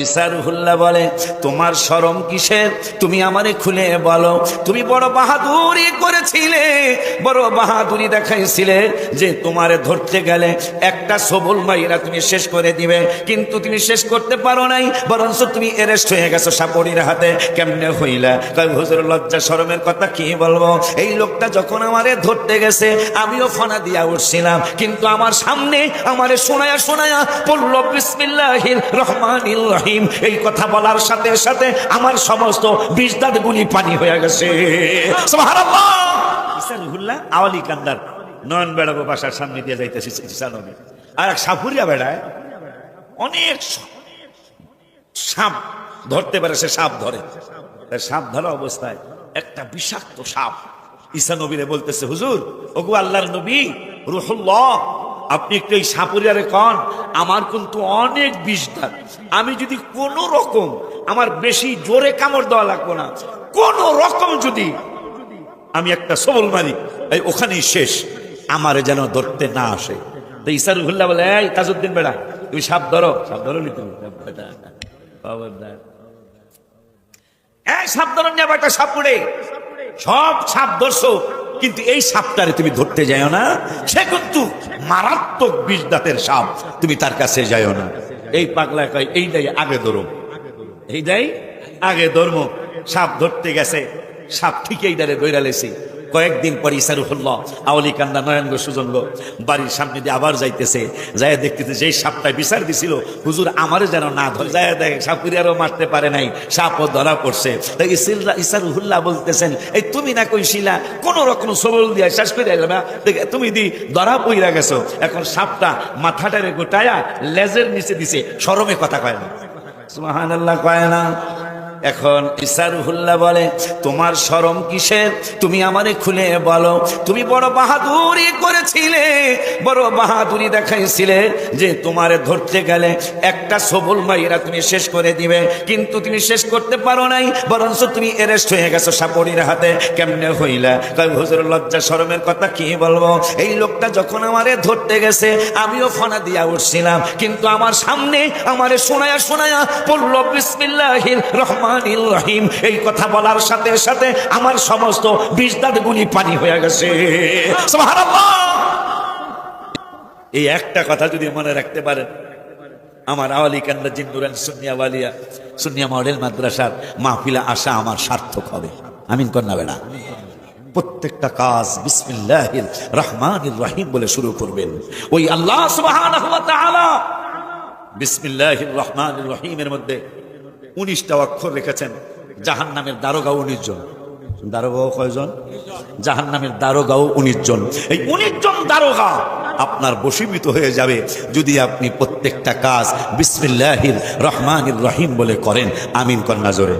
ঈসা রুহুল্লাহ বলে, তোমার শরম কিসের? তুমি আমারে খুলে বলো। তুমি বড় বাহাদুরি করেছিলে, বড় বাহাদুরি দেখাইছিলে যে তোমারে ধরতে গেলে একটা সবল মাইরা তুমি শেষ করে দিবে, কিন্তু তুমি শেষ করতে পারো নাই, বরঞ্চ তুমি অ্যারেস্ট হয়ে গেছো সাপড়ির হাতে। কেমনে হইলা? কয় হুজুর লজ্জা শরমের কথা কি বলবো। এই লোকটা যখন আমারে ধরতে গেছে আমিও ফানা দিয়া উঠছিলাম, কিন্তু আমার সামনে আমারে শোনায়া শোনায়া পড়ল বিসমিল্লাহির রহমানির রহিম। এই কথা বলার সাথে সাথে আমার সমস্ত বিষ দাঁত গুলি পানি হয়ে গেছে। সুবহানাল্লাহ। ঈসা রুহুল্লাহ আওয়ালি কান্দার নয়ন বেড়াবো বাসার সামনে দিয়ে যাইতেছে ঈসা নবী, আর এক সাপুরিয়া বেড়ায় অনেক সাপ ধরতে পারে, সে সাপ ধরে। সাপ ধরা অবস্থায় একটা বিষাক্ত সাপ ঈসা নবীরে বলতেছে, হুজুর, ওগো আল্লাহর নবী রুহুল্লাহ, আপনি একটু এই সাপুরিয়ারে কন, আমার কিন্তু অনেক বিষ দাঁত, আমি যদি কোন রকম, আমার বেশি জোরে কামড় দেওয়া লাগবো না, কোন রকম যদি আমি একটা সবল মারি, এই ওখানেই শেষ, আমারে যেন ধরতে না আসে। তো ঈসা রুহুল্লাহ বলে, এই তাজউদ্দিন বেড়া, তুমি সাপ ধরো। সাপ ধরো নি তুমি? সাপ ধরো, একটা সাপ উড়ে, সব সাপ ধরছো, কিন্তু এই সাপটারে তুমি ধরতে যাও না, সে কিন্তু মারাত্মক বিষ দাঁতের সাপ, তুমি তার কাছে যাও না। এই পাগলা কয়, এইটাই আগে ধরো, এইটাই আগে ধর্ম। সাপ ধরতে গেছে, সাপ ঠিক এইটারে ধইরা লেছে। কয়েকদিন পর ঈসা রুহুল্লাহ আওয়ালি কান্দা নয়নগো সুজনগো বাড়ির সামনে দিয়ে আবার যাইতেছে, যায় দেখতেছে যেই সাপটা বিচার দিছিল, হুজুর আমারে যেন না ধরে। যায় দেখে সাপুরিয়ারও মারতে পারে নাই, সাপও ধরা পড়ছে। ঈসা রুহুল্লাহ বলতেছেন, এই তুমি না কইছিলা কোন রকম সবল দিয়া শেষ করে যাবে, তুমি দি ধরা পইরা গেছো। এখন সাপটা মাথাটারে গোটায়া লেজের নিচে দিছে, শরমে কথা কয় না, সুবহানাল্লাহ কয় না। এখন ঈসা রুহুল্লাহ বলে, তোমার শরম কিসের? তুমি আমারে খুলে বলো। তুমি বড় বাহাদুরি করেছিলে, বড় বাহাদুরি দেখাইছিলে যে তোমারে ধরতে গেলে একটা সবল মাইরা তুমি শেষ করে দিবে, কিন্তু তুমি শেষ করতে পারো নাই, বরঞ্চ তুমি অ্যারেস্ট হয়ে গেছো সাপড়ির হাতে। কেমনে হইলা? কয় হুজুর লজ্জা শরমের কথা কি বলবো। এই লোকটা যখন আমারে ধরতে গেছে আমিও ফানা দিয়া উঠছিলাম, কিন্তু আমার সামনে আমারে শোনায়া শোনায়া পড়ল বিসমিল্লাহির রহমানির রহিম। এই কথা বলার সাথে সাথে আমার সমস্ত বিষ দাঁত গুলি পানি হয়ে গেছে। সুবহানাল্লাহ। এই একটা কথা যদি মনে রাখতে পারেন, আমার আওয়ালি কান্না জিন্নুরান সুন্নিয়া ওয়ালিয়া সুন্নিয়া মডেল মাদ্রাসার মাহফিলে আসা আমার সার্থক হবে। আমিন কন্যা বেড়া। প্রত্যেকটা কাজ বিসমিল্লাহির রহমানির রহিম বলে শুরু করবেন। ওই আল্লাহ সুবহানাহু ওয়া তাআলা বিসমিল্লাহির রহমানির রহিমের মধ্যে 19টা অক্ষর রেখেছেন। জাহান্নামের দারোগাও 19 জন। দারোগাও কয়জন? জাহান্নামের দারোগাও 19 জন। এই 19 জন দারোগা আপনার বশীভূত হয়ে যাবে যদি আপনি প্রত্যেকটা কাজ বিসমিল্লাহির রহমানির রহিম বলে করেন। আমিন কন্যা জোরে।